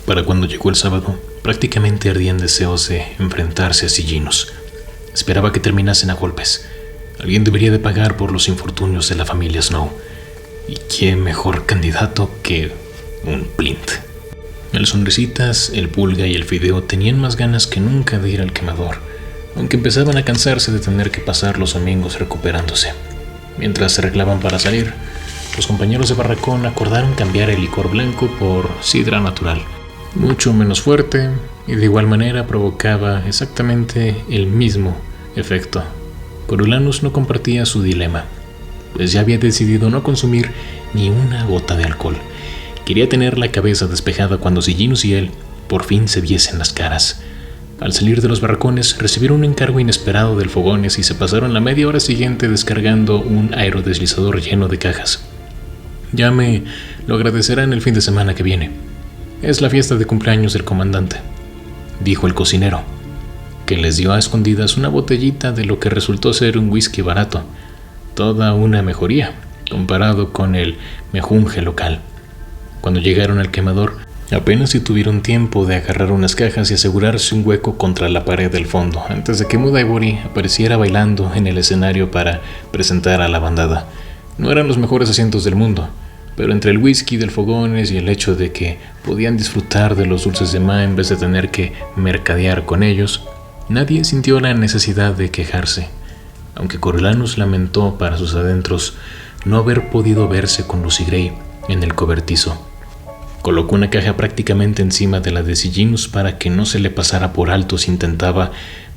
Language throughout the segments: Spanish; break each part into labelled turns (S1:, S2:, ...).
S1: Para cuando llegó el sábado, prácticamente ardía en deseos de enfrentarse a Sillinus. Esperaba que terminasen a golpes. Alguien debería de pagar por los infortunios de la familia Snow. ¿Y qué mejor candidato que un Plint? El Sonrisitas, el Pulga y el Fideo tenían más ganas que nunca de ir al quemador, aunque empezaban a cansarse de tener que pasar los domingos recuperándose. Mientras se arreglaban para salir, los compañeros de barracón acordaron cambiar el licor blanco por sidra natural, mucho menos fuerte, y de igual manera provocaba exactamente el mismo efecto. Coriolanus no compartía su dilema, pues ya había decidido no consumir ni una gota de alcohol. Quería tener la cabeza despejada cuando Sillinus y él por fin se viesen las caras. Al salir de los barracones, recibieron un encargo inesperado del Fogones y se pasaron la media hora siguiente descargando un aerodeslizador lleno de cajas. Ya me lo agradecerán el fin de semana que viene. Es la fiesta de cumpleaños del comandante, dijo el cocinero, que les dio a escondidas una botellita de lo que resultó ser un whisky barato. Toda una mejoría, comparado con el mejunje local. Cuando llegaron al quemador, apenas si tuvieron tiempo de agarrar unas cajas y asegurarse un hueco contra la pared del fondo, antes de que Mood Ivory apareciera bailando en el escenario para presentar a la bandada. No eran los mejores asientos del mundo, pero entre el whisky del Fogones y el hecho de que podían disfrutar de los dulces de Ma en vez de tener que mercadear con ellos, nadie sintió la necesidad de quejarse, aunque Coriolanus lamentó para sus adentros no haber podido verse con Lucy Gray en el cobertizo. Colocó una caja prácticamente encima de la de Sillinus para que no se le pasara por alto si intentaba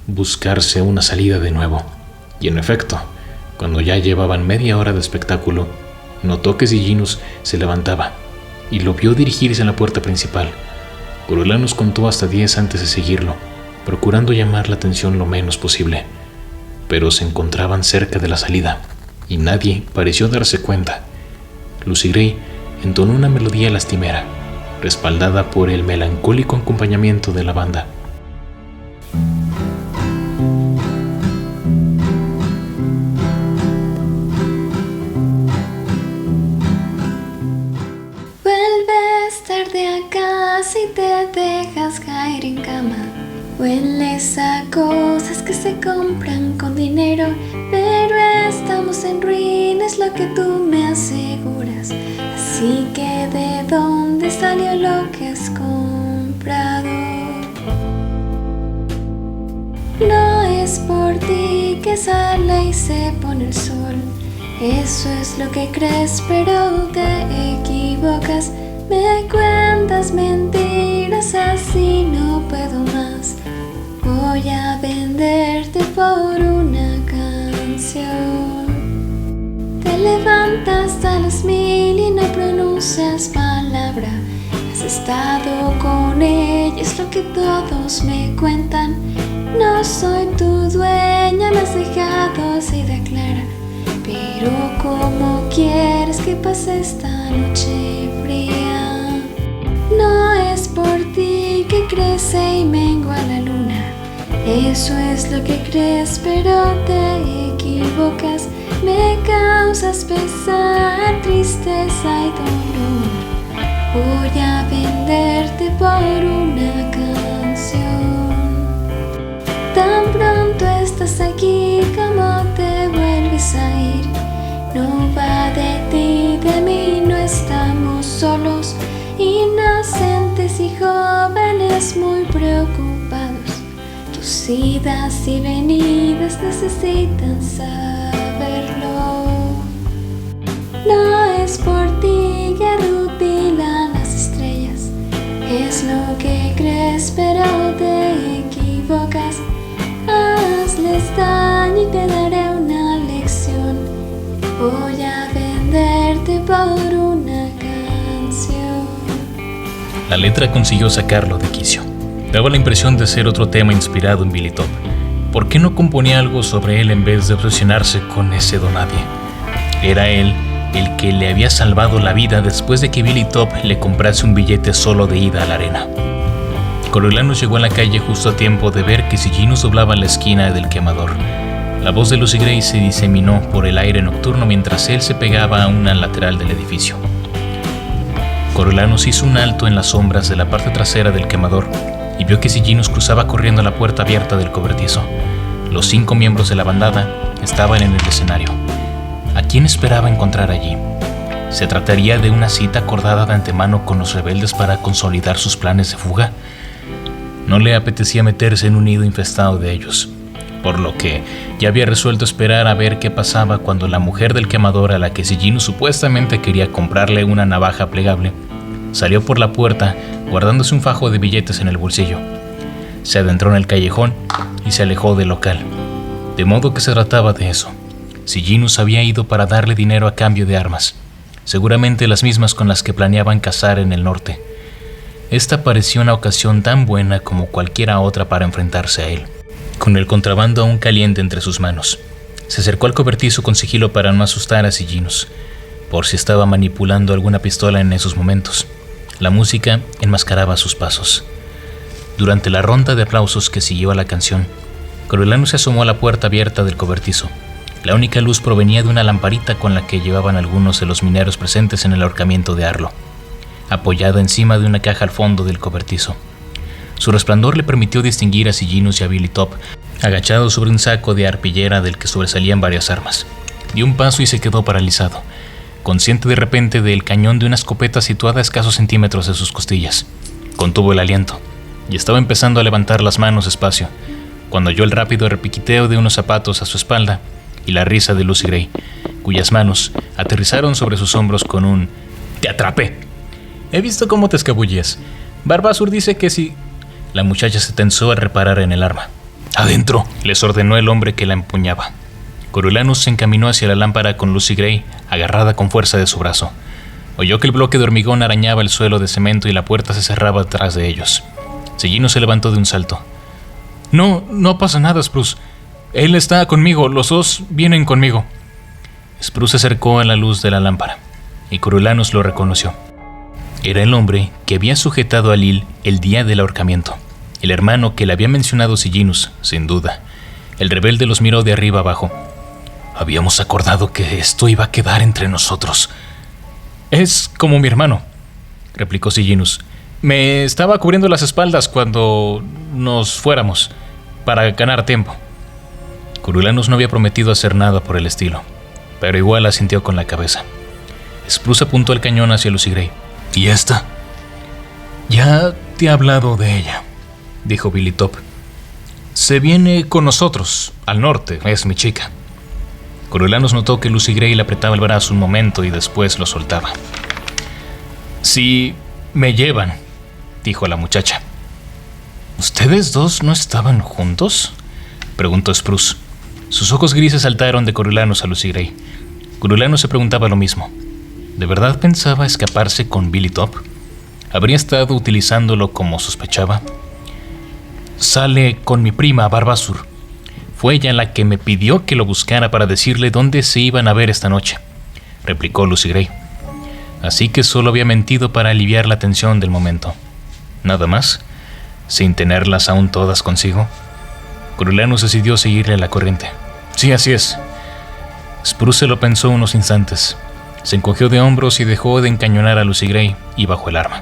S1: buscarse una salida de nuevo. Y en efecto, cuando ya llevaban media hora de espectáculo, notó que Sillinus se levantaba y lo vio dirigirse a la puerta principal. Coriolanus contó hasta 10 antes de seguirlo, procurando llamar la atención lo menos posible. Pero se encontraban cerca de la salida y nadie pareció darse cuenta. Lucy Gray entonó una melodía lastimera, respaldada por el melancólico acompañamiento de la banda.
S2: Vuelves tarde a casa y te dejas caer en cama. Hueles a cosas que se compran con dinero, pero estamos en ruinas, lo que tú me aseguras. Así que ¿de dónde salió lo que has comprado? No es por ti que sale y se pone el sol. Eso es lo que crees, pero te equivocas. Me cuentas mentiras, así no puedo más. Voy a venderte por una canción. Te levantas a las 1000 y no pronuncias palabra. Has estado con ella, es lo que todos me cuentan. No soy tu dueña, me has dejado así de clara. Pero ¿cómo quieres que pase esta noche fría? No es por ti que crece y mengua la luna. Eso es lo que crees, pero te equivocas. Me causas pesar, tristeza y dolor. Voy a venderte por una canción. Tan pronto estás aquí como te vuelves a ir. No va de ti, de mí, no estamos solos. Inocentes y jóvenes muy preocupados. Tus idas y venidas necesitan saberlo. No es por ti que rutilan las estrellas. Es lo que crees, pero te equivocas. Hazles daño y te daré una lección. Voy a venderte por una canción.
S1: La letra consiguió sacarlo de quicio. Daba la impresión de ser otro tema inspirado en Billy Top. ¿Por qué no componía algo sobre él en vez de obsesionarse con ese donadie? Era él el que le había salvado la vida después de que Billy Top le comprase un billete solo de ida a la arena. Coriolanus llegó a la calle justo a tiempo de ver que Sillinus doblaba la esquina del quemador. La voz de Lucy Gray se diseminó por el aire nocturno mientras él se pegaba a una lateral del edificio. Coriolanus hizo un alto en las sombras de la parte trasera del quemador y vio que Siginnus cruzaba corriendo la puerta abierta del cobertizo. Los 5 miembros de la bandada estaban en el escenario. ¿A quién esperaba encontrar allí? ¿Se trataría de una cita acordada de antemano con los rebeldes para consolidar sus planes de fuga? No le apetecía meterse en un nido infestado de ellos, por lo que ya había resuelto esperar a ver qué pasaba cuando la mujer del quemador, a la que Siginnus supuestamente quería comprarle una navaja plegable, salió por la puerta guardándose un fajo de billetes en el bolsillo. Se adentró en el callejón y se alejó del local. De modo que se trataba de eso. Siginnus había ido para darle dinero a cambio de armas, seguramente las mismas con las que planeaban cazar en el norte. Esta parecía una ocasión tan buena como cualquiera otra para enfrentarse a él. Con el contrabando aún caliente entre sus manos, se acercó al cobertizo con sigilo para no asustar a Siginnus, por si estaba manipulando alguna pistola en esos momentos. La música enmascaraba sus pasos. Durante la ronda de aplausos que siguió a la canción, Coriolanus se asomó a la puerta abierta del cobertizo. La única luz provenía de una lamparita con la que llevaban algunos de los mineros presentes en el ahorcamiento de Arlo, apoyada encima de una caja al fondo del cobertizo. Su resplandor le permitió distinguir a Siginnus y a Billy Top, agachados sobre un saco de arpillera del que sobresalían varias armas. Dio un paso y se quedó paralizado, consciente de repente del cañón de una escopeta situada a escasos centímetros de sus costillas. Contuvo el aliento y estaba empezando a levantar las manos despacio, cuando oyó el rápido repiqueteo de unos zapatos a su espalda y la risa de Lucy Gray, cuyas manos aterrizaron sobre sus hombros con un «¡Te atrapé! He visto cómo te escabullías. Barbasur dice que si...». La muchacha se tensó al reparar en el arma. «¡Adentro!», les ordenó el hombre que la empuñaba. Coriolanus se encaminó hacia la lámpara con Lucy Gray agarrada con fuerza de su brazo. Oyó que el bloque de hormigón arañaba el suelo de cemento y la puerta se cerraba tras de ellos. Siginnus se levantó de un salto. No pasa nada, Spruce. Él está conmigo, los dos vienen conmigo». Spruce se acercó a la luz de la lámpara y Coriolanus lo reconoció. Era el hombre que había sujetado a Lil el día del ahorcamiento, el hermano que le había mencionado Siginnus, sin duda. El rebelde los miró de arriba abajo. «Habíamos acordado que esto iba a quedar entre nosotros». «Es como mi hermano», replicó Siginnus. «Me estaba cubriendo las espaldas cuando nos fuéramos, para ganar tiempo». Coriolanus no había prometido hacer nada por el estilo, pero igual asintió con la cabeza. Spruce apuntó el cañón hacia Lucy Gray. «¿Y esta?». «Ya te he hablado de ella», dijo Billy Top. «Se viene con nosotros, al norte, es mi chica». Coriolanus notó que Lucy Gray le apretaba el brazo un momento y después lo soltaba. «Si me llevan», dijo la muchacha. «¿Ustedes dos no estaban juntos?», preguntó Spruce. Sus ojos grises saltaron de Coriolanus a Lucy Gray. Coriolanus se preguntaba lo mismo. ¿De verdad pensaba escaparse con Billy Top? ¿Habría estado utilizándolo como sospechaba? «Sale con mi prima Barbasur. Fue ella la que me pidió que lo buscara para decirle dónde se iban a ver esta noche», replicó Lucy Gray. Así que solo había mentido para aliviar la tensión del momento. ¿Nada más? ¿Sin tenerlas aún todas consigo? Coriolanus decidió seguirle la corriente. «Sí, así es». Spruce lo pensó unos instantes. Se encogió de hombros y dejó de encañonar a Lucy Gray y bajó el arma.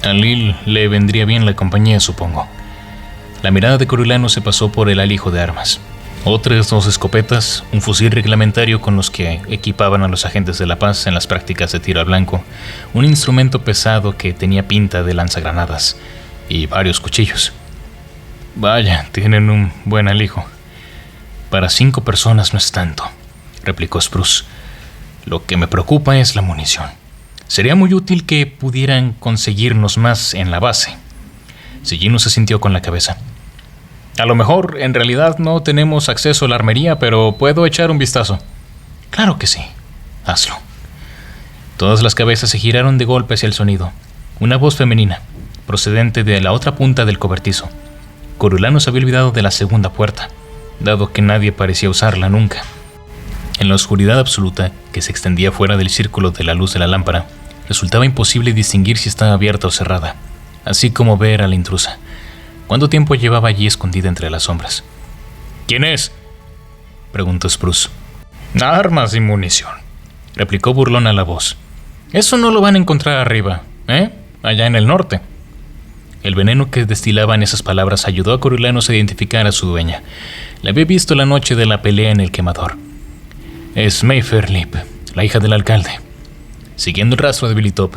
S1: A Lil le vendría bien la compañía, supongo. La mirada de Coriolanus se pasó por el alijo de armas. Otras 2 escopetas, un fusil reglamentario con los que equipaban a los agentes de la paz en las prácticas de tiro al blanco, un instrumento pesado que tenía pinta de lanzagranadas y varios cuchillos. «Vaya, tienen un buen alijo». «Para 5 personas no es tanto», replicó Spruce. «Lo que me preocupa es la munición. Sería muy útil que pudieran conseguirnos más en la base». Siginnus se sintió con la cabeza. «A lo mejor, en realidad, no tenemos acceso a la armería, pero puedo echar un vistazo». «Claro que sí. Hazlo». Todas las cabezas se giraron de golpe hacia el sonido. Una voz femenina, procedente de la otra punta del cobertizo. Coriolanus había olvidado de la segunda puerta, dado que nadie parecía usarla nunca. En la oscuridad absoluta, que se extendía fuera del círculo de la luz de la lámpara, resultaba imposible distinguir si estaba abierta o cerrada, así como ver a la intrusa. ¿Cuánto tiempo llevaba allí escondida entre las sombras? «¿Quién es?», preguntó Spruce. «Armas y munición», replicó burlona la voz. Eso no lo van a encontrar arriba, allá en el norte. El veneno que destilaban esas palabras ayudó a Coriolanus a identificar a su dueña. La había visto la noche de la pelea en el quemador. Es Mayfair Lip, la hija del alcalde, siguiendo el rastro de Billy Top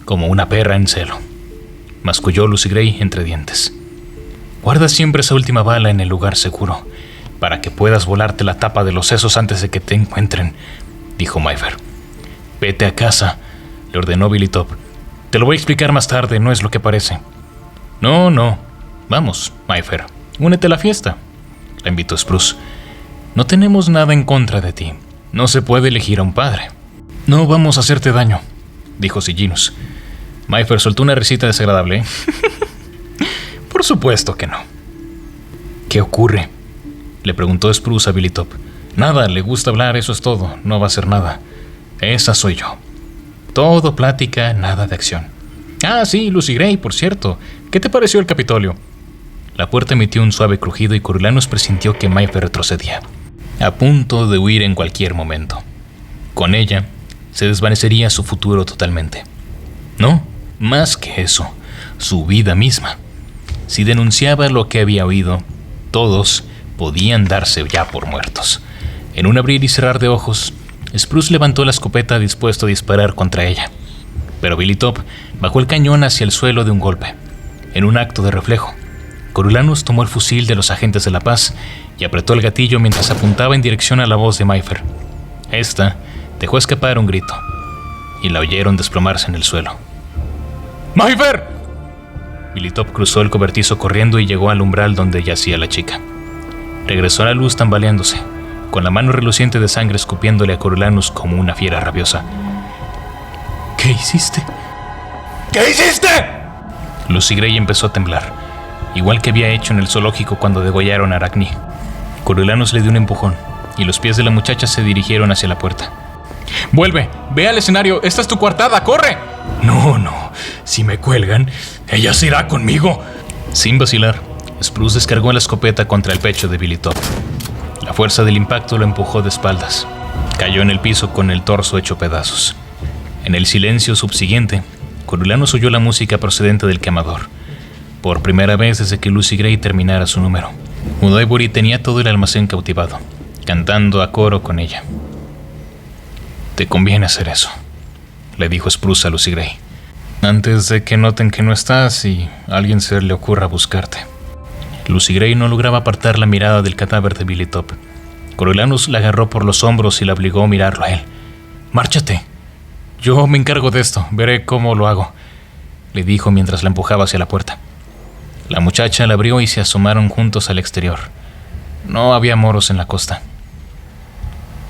S1: como una perra en celo. Masculló Lucy Gray entre dientes. Guarda siempre esa última bala en el lugar seguro, para que puedas volarte la tapa de los sesos antes de que te encuentren, dijo Mayfair. Vete a casa, le ordenó Billy Top. Te lo voy a explicar más tarde, no es lo que parece. No. Vamos, Mayfair, únete a la fiesta, la invitó Spruce. No tenemos nada en contra de ti. No se puede elegir a un padre. No vamos a hacerte daño, dijo Sejanus. Mayfair soltó una risita desagradable. Por supuesto que no. ¿Qué ocurre?, le preguntó Spruce a Billy Top. Nada, le gusta hablar, eso es todo. No va a hacer nada. Esa soy yo. Todo plática, nada de acción. Ah, sí, Lucy Gray, por cierto. ¿Qué te pareció el Capitolio? La puerta emitió un suave crujido y Coriolanus presintió que Mayfair retrocedía, a punto de huir en cualquier momento. Con ella, se desvanecería su futuro totalmente. No, más que eso, su vida misma. Si denunciaba lo que había oído, todos podían darse ya por muertos. En un abrir y cerrar de ojos, Spruce levantó la escopeta dispuesto a disparar contra ella. Pero Billy Top bajó el cañón hacia el suelo de un golpe. En un acto de reflejo, Coriolanus tomó el fusil de los agentes de la paz y apretó el gatillo mientras apuntaba en dirección a la voz de Mayfair. Esta dejó escapar un grito y la oyeron desplomarse en el suelo. ¡Mayfair! Billy Top cruzó el cobertizo corriendo y llegó al umbral donde yacía la chica. Regresó a la luz tambaleándose, con la mano reluciente de sangre escupiéndole a Coriolanus como una fiera rabiosa. ¿Qué hiciste? ¿Qué hiciste? Lucy Gray empezó a temblar, igual que había hecho en el zoológico cuando degollaron a Arachne. Coriolanus le dio un empujón y los pies de la muchacha se dirigieron hacia la puerta. ¡Vuelve! ¡Ve al escenario! ¡Esta es tu coartada! ¡Corre! No. Si me cuelgan, ella se irá conmigo. Sin vacilar, Spruce descargó la escopeta contra el pecho de Billy Top. La fuerza del impacto lo empujó de espaldas. Cayó en el piso con el torso hecho pedazos. En el silencio subsiguiente, Coriolanus oyó la música procedente del quemador. Por primera vez desde que Lucy Gray terminara su número. Mudaybury tenía todo el almacén cautivado, cantando a coro con ella. Te conviene hacer eso, le dijo Spruce a Lucy Gray, antes de que noten que no estás y a alguien se le ocurra buscarte. Lucy Gray no lograba apartar la mirada del cadáver de Billy Top. Coriolanus la agarró por los hombros y la obligó a mirarlo a él. Márchate. Yo me encargo de esto, veré cómo lo hago, le dijo mientras la empujaba hacia la puerta. La muchacha la abrió y se asomaron juntos al exterior. No había moros en la costa.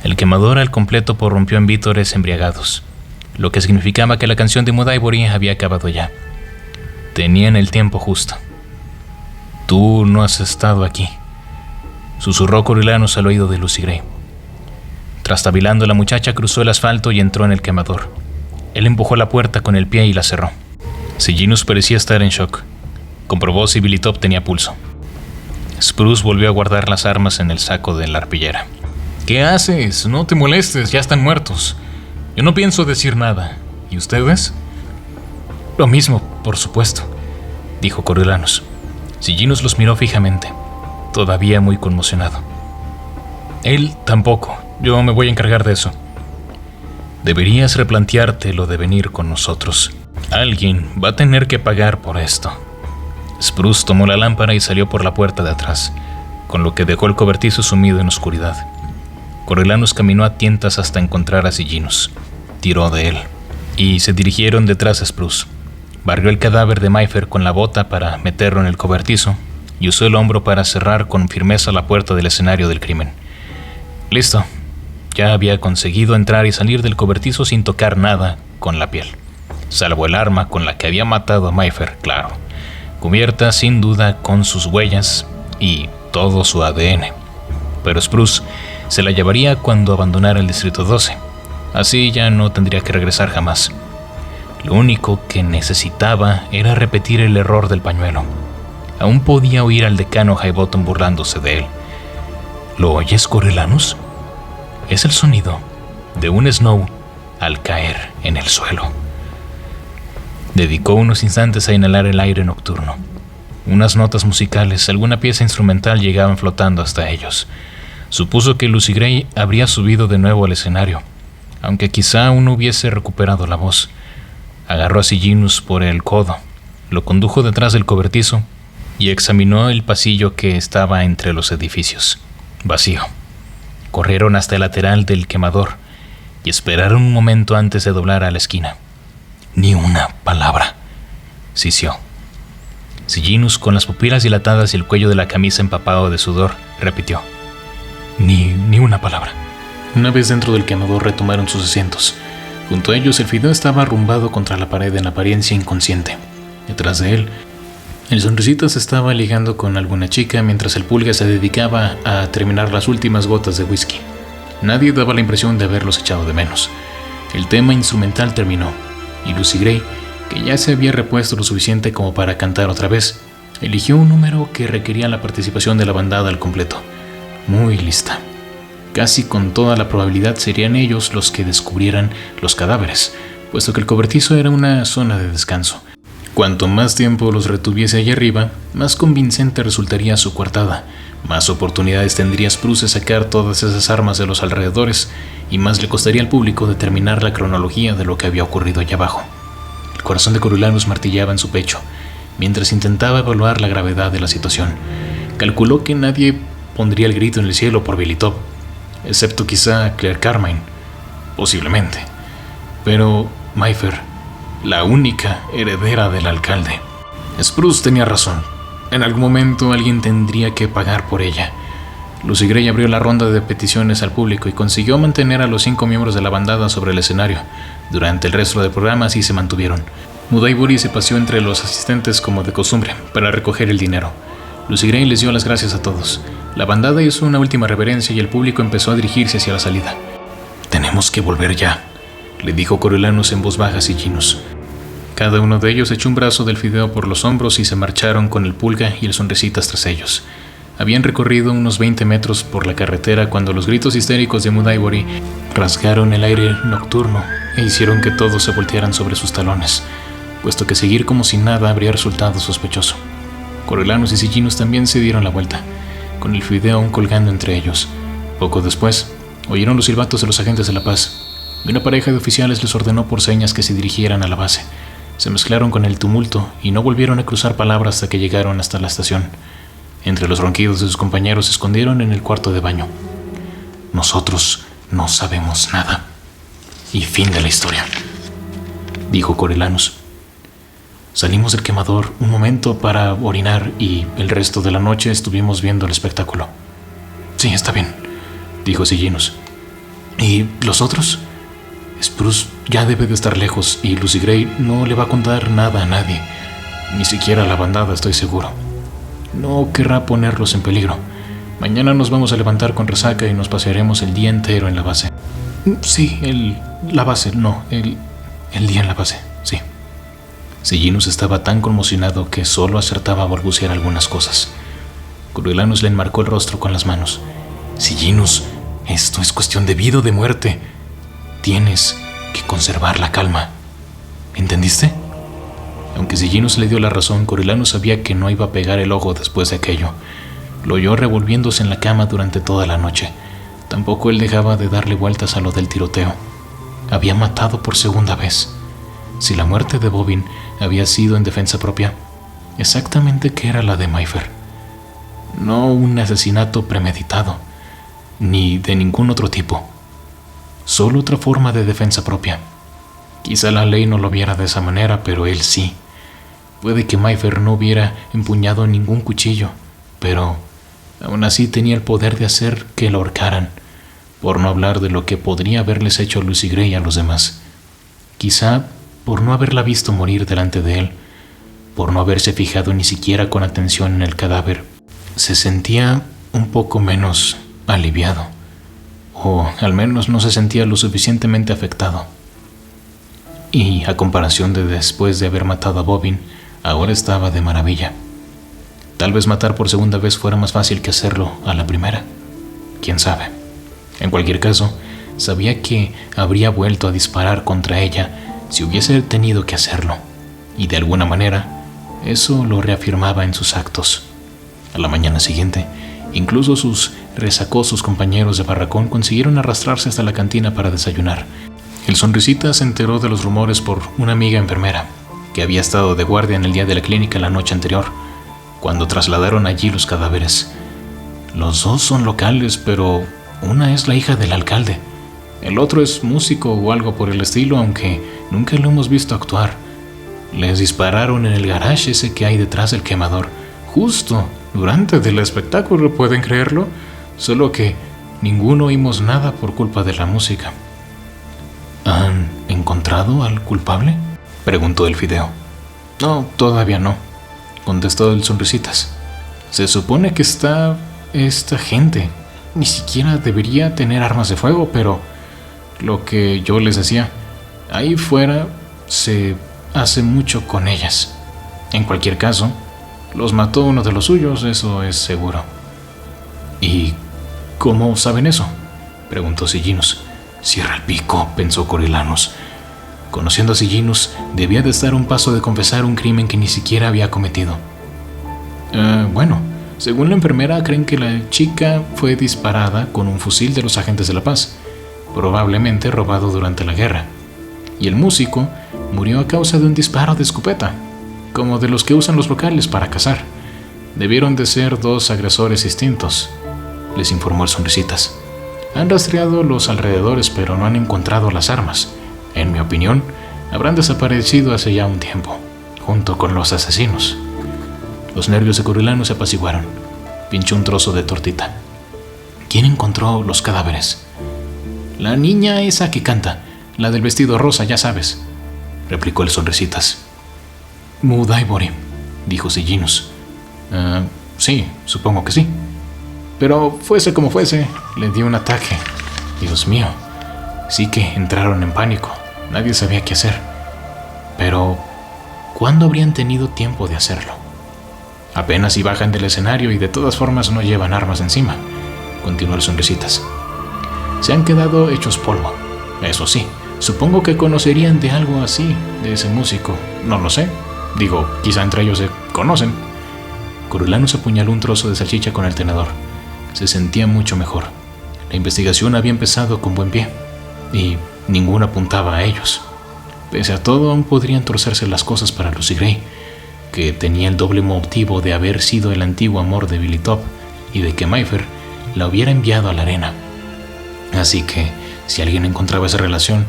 S1: El quemador al completo prorrumpió en vítores embriagados, lo que significaba que la canción de Mudaybury había acabado ya. Tenían el tiempo justo. Tú no has estado aquí, susurró Coriolanus al oído de Lucy Gray. Trastabilando, la muchacha cruzó el asfalto y entró en el quemador. Él empujó la puerta con el pie y la cerró. Sejanus parecía estar en shock. Comprobó si Billy Top tenía pulso. Spruce volvió a guardar las armas en el saco de la arpillera. ¿Qué haces? No te molestes, ya están muertos. Yo no pienso decir nada. ¿Y ustedes? Lo mismo, por supuesto, dijo Coriolanus. Sejanus los miró fijamente, todavía muy conmocionado. Él tampoco. Yo me voy a encargar de eso. Deberías replantearte lo de venir con nosotros. Alguien va a tener que pagar por esto. Spruce tomó la lámpara y salió por la puerta de atrás, con lo que dejó el cobertizo sumido en oscuridad. Coriolanus caminó a tientas hasta encontrar a Sejanus. Tiró de él, y se dirigieron detrás de Spruce. Barrió el cadáver de Mayfair con la bota para meterlo en el cobertizo y usó el hombro para cerrar con firmeza la puerta del escenario del crimen. Listo. Ya había conseguido entrar y salir del cobertizo sin tocar nada con la piel, salvo el arma con la que había matado a Mayfair, claro, cubierta sin duda con sus huellas y todo su ADN. Pero Spruce se la llevaría cuando abandonara el Distrito 12. Así ya no tendría que regresar jamás. Lo único que necesitaba era repetir el error del pañuelo. Aún podía oír al decano Highbottom burlándose de él. ¿Lo oyes, Coriolanus? Es el sonido de un Snow al caer en el suelo. Dedicó unos instantes a inhalar el aire nocturno. Unas notas musicales, alguna pieza instrumental llegaban flotando hasta ellos. Supuso que Lucy Gray habría subido de nuevo al escenario, aunque quizá aún no hubiese recuperado la voz. Agarró a Sejanus por el codo, lo condujo detrás del cobertizo y examinó el pasillo que estaba entre los edificios. Vacío. Corrieron hasta el lateral del quemador y esperaron un momento antes de doblar a la esquina. Ni una palabra, sisió. Sejanus, con las pupilas dilatadas y el cuello de la camisa empapado de sudor, repitió: Ni una palabra. Una vez dentro del quemador retomaron sus asientos. Junto a ellos el fideo estaba arrumbado contra la pared en apariencia inconsciente. Detrás de él, el sonrisita se estaba ligando con alguna chica mientras el pulga se dedicaba a terminar las últimas gotas de whisky. Nadie daba la impresión de haberlos echado de menos. El tema instrumental terminó y Lucy Gray, que ya se había repuesto lo suficiente como para cantar otra vez, eligió un número que requería la participación de la bandada al completo. Muy lista. Casi con toda la probabilidad serían ellos los que descubrieran los cadáveres, puesto que el cobertizo era una zona de descanso. Cuanto más tiempo los retuviese allá arriba, más convincente resultaría su coartada, más oportunidades tendría Spruce de sacar todas esas armas de los alrededores y más le costaría al público determinar la cronología de lo que había ocurrido allá abajo. El corazón de Coriolanus martillaba en su pecho, mientras intentaba evaluar la gravedad de la situación. Calculó que nadie pondría el grito en el cielo por Billy Top, excepto quizá Claire Carmine, posiblemente. Pero Mayfair, la única heredera del alcalde. Spruce tenía razón. En algún momento alguien tendría que pagar por ella. Lucy Gray abrió la ronda de peticiones al público y consiguió mantener a los 5 miembros de la bandada sobre el escenario. Durante el resto del programa así se mantuvieron. Mudaybury se paseó entre los asistentes como de costumbre para recoger el dinero. Lucy Gray les dio las gracias a todos. La bandada hizo una última reverencia y el público empezó a dirigirse hacia la salida. «Tenemos que volver ya», le dijo Coriolanus en voz baja a Sejanus. Cada uno de ellos echó un brazo del fideo por los hombros y se marcharon con el pulga y el sonrisitas tras ellos. Habían recorrido unos 20 metros por la carretera cuando los gritos histéricos de Mudaybury rasgaron el aire nocturno e hicieron que todos se voltearan sobre sus talones, puesto que seguir como si nada habría resultado sospechoso. Coriolanus y Sejanus también se dieron la vuelta, con el fideo aún colgando entre ellos. Poco después, oyeron los silbatos de los agentes de la paz, y una pareja de oficiales les ordenó por señas que se dirigieran a la base. Se mezclaron con el tumulto y no volvieron a cruzar palabras hasta que llegaron hasta la estación. Entre los ronquidos de sus compañeros se escondieron en el cuarto de baño. «Nosotros no sabemos nada. Y fin de la historia», dijo Coriolanus. «Salimos del quemador un momento para orinar y el resto de la noche estuvimos viendo el espectáculo». «Sí, está bien», dijo Sejanus. «¿Y los otros?» «Spruce ya debe de estar lejos y Lucy Gray no le va a contar nada a nadie, ni siquiera a la bandada, estoy seguro. No querrá ponerlos en peligro. Mañana nos vamos a levantar con resaca y nos pasearemos el día entero en la base». «Sí, el día en la base, sí». Sejanus estaba tan conmocionado que solo acertaba a balbucear algunas cosas. Coriolanus le enmarcó el rostro con las manos. «Sejanus, esto es cuestión de vida o de muerte. Tienes que conservar la calma. ¿Entendiste?» Aunque Sejanus le dio la razón, Coriolanus sabía que no iba a pegar el ojo después de aquello. Lo oyó revolviéndose en la cama durante toda la noche. Tampoco él dejaba de darle vueltas a lo del tiroteo. Había matado por segunda vez. Si la muerte de Bobbin había sido en defensa propia, exactamente qué era la de Mayfair. No un asesinato premeditado, ni de ningún otro tipo. Solo otra forma de defensa propia. Quizá la ley no lo viera de esa manera, pero él sí. Puede que Mayfair no hubiera empuñado ningún cuchillo, pero aún así tenía el poder de hacer que lo ahorcaran, por no hablar de lo que podría haberles hecho Lucy Gray a los demás. Quizá por no haberla visto morir delante de él, por no haberse fijado ni siquiera con atención en el cadáver, se sentía un poco menos aliviado, o al menos no se sentía lo suficientemente afectado. Y a comparación de después de haber matado a Bobbin, ahora estaba de maravilla. Tal vez matar por segunda vez fuera más fácil que hacerlo a la primera. ¿Quién sabe? En cualquier caso, sabía que habría vuelto a disparar contra ella si hubiese tenido que hacerlo, y de alguna manera eso lo reafirmaba en sus actos. A la mañana siguiente, incluso sus resacosos compañeros de barracón consiguieron arrastrarse hasta la cantina para desayunar. El Sonrisita se enteró de los rumores por una amiga enfermera, que había estado de guardia en el día de la clínica la noche anterior, cuando trasladaron allí los cadáveres. Los dos son locales, pero una es la hija del alcalde. El otro es músico o algo por el estilo, aunque nunca lo hemos visto actuar. Les dispararon en el garage ese que hay detrás del quemador, justo durante el espectáculo, ¿pueden creerlo? Solo que ninguno oímos nada por culpa de la música. ¿Han encontrado al culpable?, preguntó el Fideo. No, todavía no, contestó el Sonrisitas. Se supone que está esta gente. Ni siquiera debería tener armas de fuego, pero lo que yo les decía, ahí fuera se hace mucho con ellas. En cualquier caso, los mató uno de los suyos, eso es seguro. ¿Y cómo saben eso?, preguntó Sillinus. Cierra el pico, pensó Coriolanus. Conociendo a Sillinus, debía de estar a un paso de confesar un crimen que ni siquiera había cometido. Bueno, según la enfermera, creen que la chica fue disparada con un fusil de los agentes de la paz, probablemente robado durante la guerra. Y el músico murió a causa de un disparo de escopeta, como de los que usan los locales para cazar. Debieron de ser dos agresores distintos, les informó el Sonrisitas. Han rastreado los alrededores, pero no han encontrado las armas. En mi opinión, habrán desaparecido hace ya un tiempo, junto con los asesinos. Los nervios de Coriolanus se apaciguaron. Pinchó un trozo de tortita. ¿Quién encontró los cadáveres? La niña esa que canta, la del vestido rosa, ya sabes, replicó el Sonrisitas. Mood Ivory, dijo Sillinus. Sí, supongo que sí. Pero fuese como fuese, le dio un ataque. Dios mío, sí que entraron en pánico. Nadie sabía qué hacer. Pero, ¿cuándo habrían tenido tiempo de hacerlo? Apenas si bajan del escenario y de todas formas no llevan armas encima, continuó el Sonrisitas. Se han quedado hechos polvo. Eso sí, supongo que conocerían de algo así, de ese músico. No lo sé. Digo, quizá entre ellos se conocen. Coriolanus apuñaló un trozo de salchicha con el tenedor. Se sentía mucho mejor. La investigación había empezado con buen pie, y ninguno apuntaba a ellos. Pese a todo, aún podrían torcerse las cosas para Lucy Gray, que tenía el doble motivo de haber sido el antiguo amor de Billy Top y de que Mayfair la hubiera enviado a la arena. Así que, si alguien encontraba esa relación,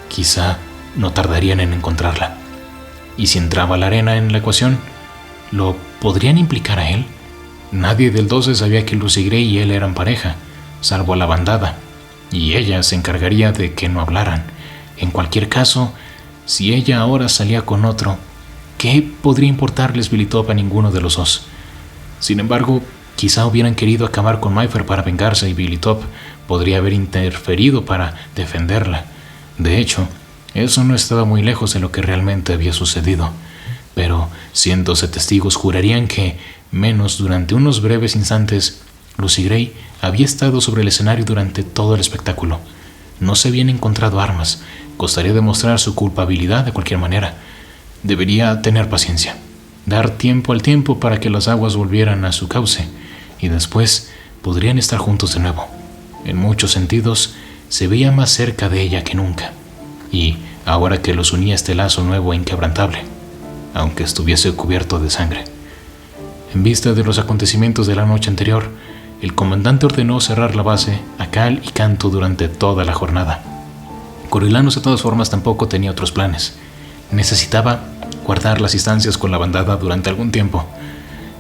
S1: quizá no tardarían en encontrarla. Y si entraba la arena en la ecuación, ¿lo podrían implicar a él? Nadie del 12 sabía que Lucy Gray y él eran pareja, salvo a la bandada, y ella se encargaría de que no hablaran. En cualquier caso, si ella ahora salía con otro, ¿qué podría importarles Billy Top a ninguno de los dos? Sin embargo, quizá hubieran querido acabar con Mayfair para vengarse y Billy Top podría haber interferido para defenderla. De hecho, eso no estaba muy lejos de lo que realmente había sucedido. Pero cientos de testigos jurarían que, menos durante unos breves instantes, Lucy Gray había estado sobre el escenario durante todo el espectáculo. No se habían encontrado armas. Costaría demostrar su culpabilidad de cualquier manera. Debería tener paciencia, dar tiempo al tiempo para que las aguas volvieran a su cauce, y después podrían estar juntos de nuevo. En muchos sentidos, se veía más cerca de ella que nunca, y ahora que los unía este lazo nuevo e inquebrantable, aunque estuviese cubierto de sangre. En vista de los acontecimientos de la noche anterior, el comandante ordenó cerrar la base a cal y canto durante toda la jornada. Coriolanus, de todas formas, tampoco tenía otros planes. Necesitaba guardar las distancias con la bandada durante algún tiempo.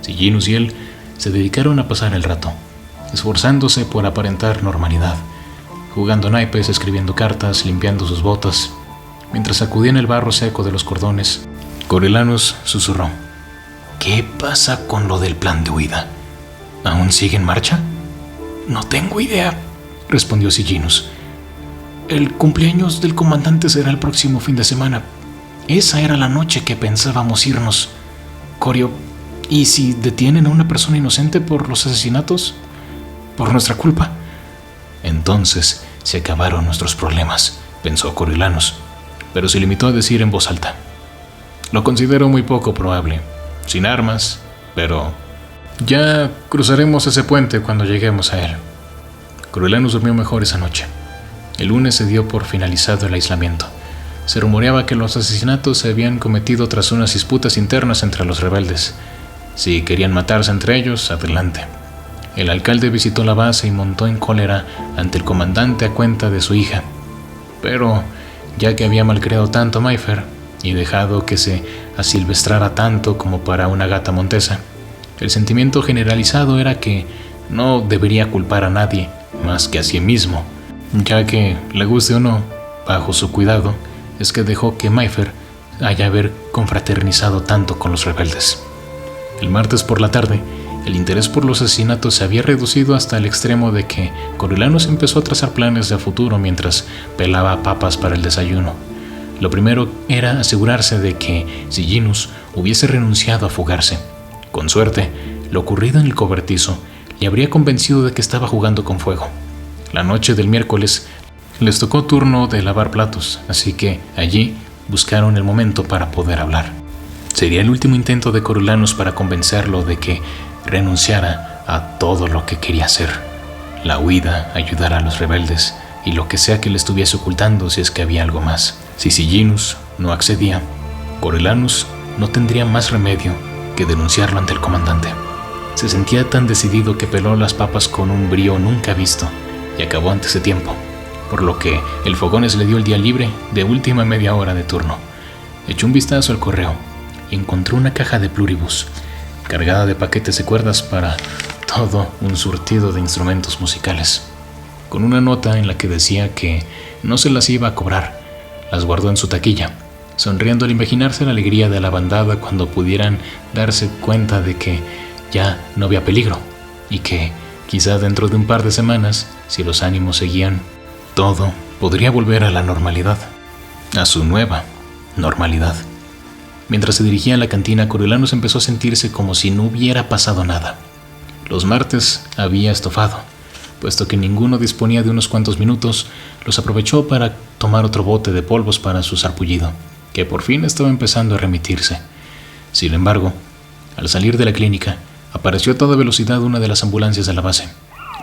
S1: Sillinus y él se dedicaron a pasar el rato, esforzándose por aparentar normalidad, jugando naipes, escribiendo cartas, limpiando sus botas. Mientras sacudían el barro seco de los cordones, Coriolanus susurró: ¿Qué pasa con lo del plan de huida? ¿Aún sigue en marcha? No tengo idea, respondió Sillinus. El cumpleaños del comandante será el próximo fin de semana. Esa era la noche que pensábamos irnos. Corio, ¿y si detienen a una persona inocente por los asesinatos? Por nuestra culpa. Entonces, se acabaron nuestros problemas, pensó Coriolanus, pero se limitó a decir en voz alta: lo considero muy poco probable, sin armas, pero ya cruzaremos ese puente cuando lleguemos a él. Coriolanus durmió mejor esa noche. El lunes se dio por finalizado el aislamiento. Se rumoreaba que los asesinatos se habían cometido tras unas disputas internas entre los rebeldes. Si querían matarse entre ellos, adelante. El alcalde visitó la base y montó en cólera ante el comandante a cuenta de su hija. Pero, ya que había malcriado tanto a Mayfair y dejado que se asilvestrara tanto como para una gata montesa, el sentimiento generalizado era que no debería culpar a nadie más que a sí mismo, ya que, le guste o no, bajo su cuidado, es que dejó que Mayfair haya haber confraternizado tanto con los rebeldes. El martes por la tarde, el interés por los asesinatos se había reducido hasta el extremo de que Coriolanus empezó a trazar planes de futuro mientras pelaba papas para el desayuno. Lo primero era asegurarse de que Sejanus hubiese renunciado a fugarse. Con suerte, lo ocurrido en el cobertizo le habría convencido de que estaba jugando con fuego. La noche del miércoles les tocó turno de lavar platos, así que allí buscaron el momento para poder hablar. Sería el último intento de Coriolanus para convencerlo de que renunciara a todo lo que quería hacer: la huida, ayudar a los rebeldes y lo que sea que le estuviese ocultando si es que había algo más. Si Sejanus no accedía, Coriolanus no tendría más remedio que denunciarlo ante el comandante. Se sentía tan decidido que peló las papas con un brío nunca visto y acabó antes de tiempo, por lo que el Fogones le dio el día libre de última media hora de turno. Echó un vistazo al correo y encontró una caja de pluribus cargada de paquetes de cuerdas para todo un surtido de instrumentos musicales, con una nota en la que decía que no se las iba a cobrar. Las guardó en su taquilla, sonriendo al imaginarse la alegría de la bandada cuando pudieran darse cuenta de que ya no había peligro y que quizá dentro de un par de semanas, si los ánimos seguían, todo podría volver a la normalidad, a su nueva normalidad. Mientras se dirigía a la cantina, Coriolanus empezó a sentirse como si no hubiera pasado nada. Los martes había estofado. Puesto que ninguno disponía de unos cuantos minutos, los aprovechó para tomar otro bote de polvos para su sarpullido, que por fin estaba empezando a remitirse. Sin embargo, al salir de la clínica, apareció a toda velocidad una de las ambulancias de la base.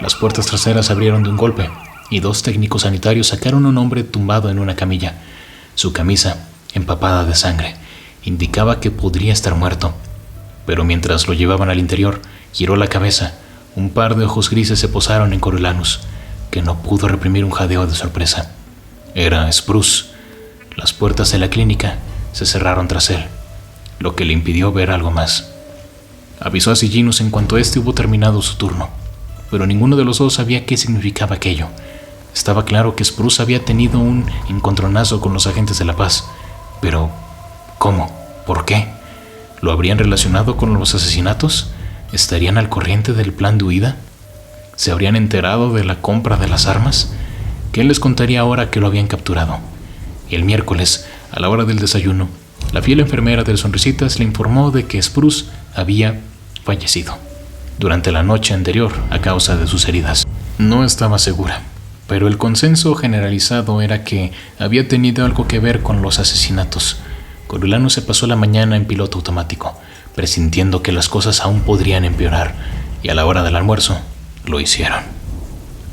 S1: Las puertas traseras se abrieron de un golpe, y 2 técnicos sanitarios sacaron a un hombre tumbado en una camilla. Su camisa, empapada de sangre, indicaba que podría estar muerto. Pero mientras lo llevaban al interior, giró la cabeza. Un par de ojos grises se posaron en Coriolanus, que no pudo reprimir un jadeo de sorpresa. Era Spruce. Las puertas de la clínica se cerraron tras él, lo que le impidió ver algo más. Avisó a Sejanus en cuanto éste hubo terminado su turno, pero ninguno de los dos sabía qué significaba aquello. Estaba claro que Spruce había tenido un encontronazo con los agentes de la paz, pero ¿cómo? ¿Por qué? ¿Lo habrían relacionado con los asesinatos? ¿Estarían al corriente del plan de huida? ¿Se habrían enterado de la compra de las armas? ¿Qué les contaría ahora que lo habían capturado? Y el miércoles, a la hora del desayuno, la fiel enfermera del Sonrisitas le informó de que Spruce había fallecido durante la noche anterior a causa de sus heridas. No estaba segura, pero el consenso generalizado era que había tenido algo que ver con los asesinatos. Coriolanus se pasó la mañana en piloto automático, presintiendo que las cosas aún podrían empeorar, y a la hora del almuerzo lo hicieron.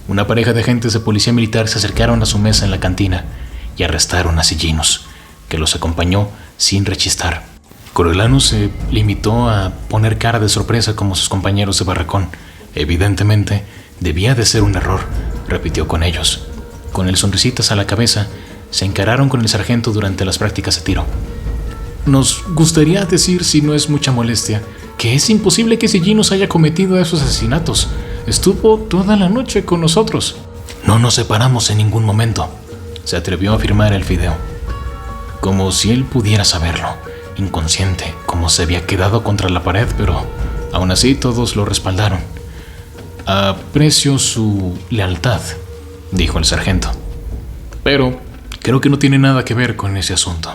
S1: Una pareja de agentes de policía militar se acercaron a su mesa en la cantina y arrestaron a Sejanus, que los acompañó sin rechistar. Coriolanus se limitó a poner cara de sorpresa como sus compañeros de barracón. Evidentemente, debía de ser un error, repitió con ellos. Con el Sonrisitas a la cabeza, se encararon con el sargento durante las prácticas de tiro. Nos gustaría decir, si no es mucha molestia, que es imposible que Sejanus haya cometido esos asesinatos. Estuvo toda la noche con nosotros. No nos separamos en ningún momento, se atrevió a afirmar el fideo. Como si él pudiera saberlo, inconsciente, como se había quedado contra la pared, pero aún así todos lo respaldaron. Aprecio su lealtad, dijo el sargento, pero creo que no tiene nada que ver con ese asunto.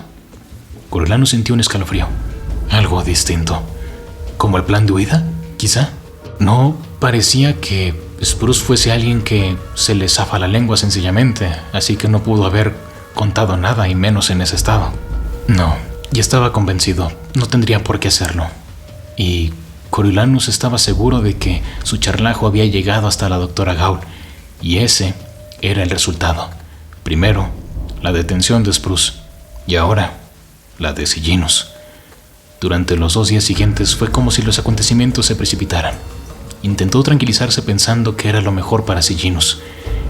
S1: Coriolanus sintió un escalofrío. Algo distinto. ¿Como el plan de huida? Quizá. No parecía que Spruce fuese alguien que se le zafa la lengua sencillamente, así que no pudo haber contado nada, y menos en ese estado. No, y estaba convencido, no tendría por qué hacerlo. Y Coriolanus estaba seguro de que su charlajo había llegado hasta la doctora Gaul, y ese era el resultado. Primero, la detención de Spruce, y ahora, la de Sejanus. Durante los 2 días siguientes fue como si los acontecimientos se precipitaran. Intentó tranquilizarse pensando que era lo mejor para Sejanus.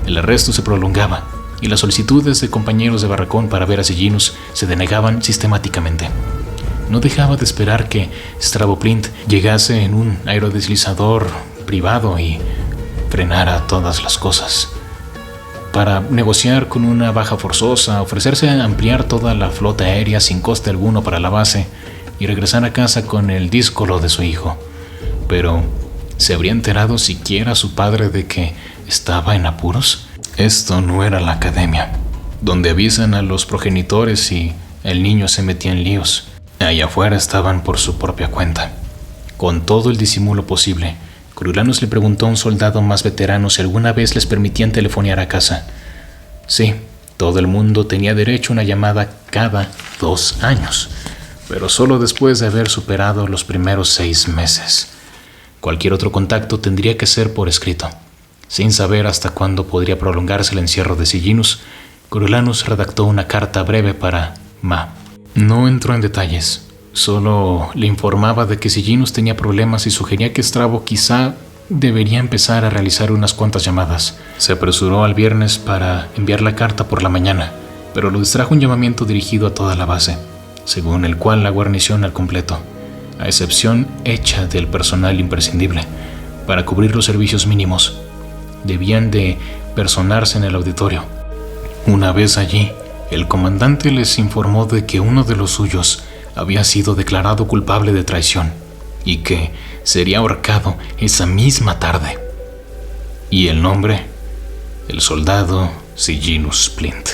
S1: El arresto se prolongaba, y las solicitudes de compañeros de barracón para ver a Sejanus se denegaban sistemáticamente. No dejaba de esperar que Stravoplint llegase en un aerodeslizador privado y frenara todas las cosas. Para negociar con una baja forzosa, ofrecerse a ampliar toda la flota aérea sin coste alguno para la base y regresar a casa con el díscolo de su hijo. Pero, ¿se habría enterado siquiera su padre de que estaba en apuros? Esto no era la academia, donde avisan a los progenitores si el niño se metía en líos. Allá afuera estaban por su propia cuenta. Con todo el disimulo posible, Coriolanus le preguntó a un soldado más veterano si alguna vez les permitían telefonear a casa. Sí, todo el mundo tenía derecho a una llamada cada 2 años, pero solo después de haber superado los primeros 6 meses. Cualquier otro contacto tendría que ser por escrito. Sin saber hasta cuándo podría prolongarse el encierro de Sejanus, Coriolanus redactó una carta breve para Ma. No entró en detalles, solo le informaba de que Sejanus tenía problemas y sugería que Strabo quizá debería empezar a realizar unas cuantas llamadas. Se apresuró al viernes para enviar la carta por la mañana, pero lo distrajo un llamamiento dirigido a toda la base, según el cual la guarnición al completo, a excepción hecha del personal imprescindible, para cubrir los servicios mínimos, debían de personarse en el auditorio. Una vez allí, el comandante les informó de que uno de los suyos había sido declarado culpable de traición y que sería ahorcado esa misma tarde. Y el nombre, el soldado Sejanus Splint.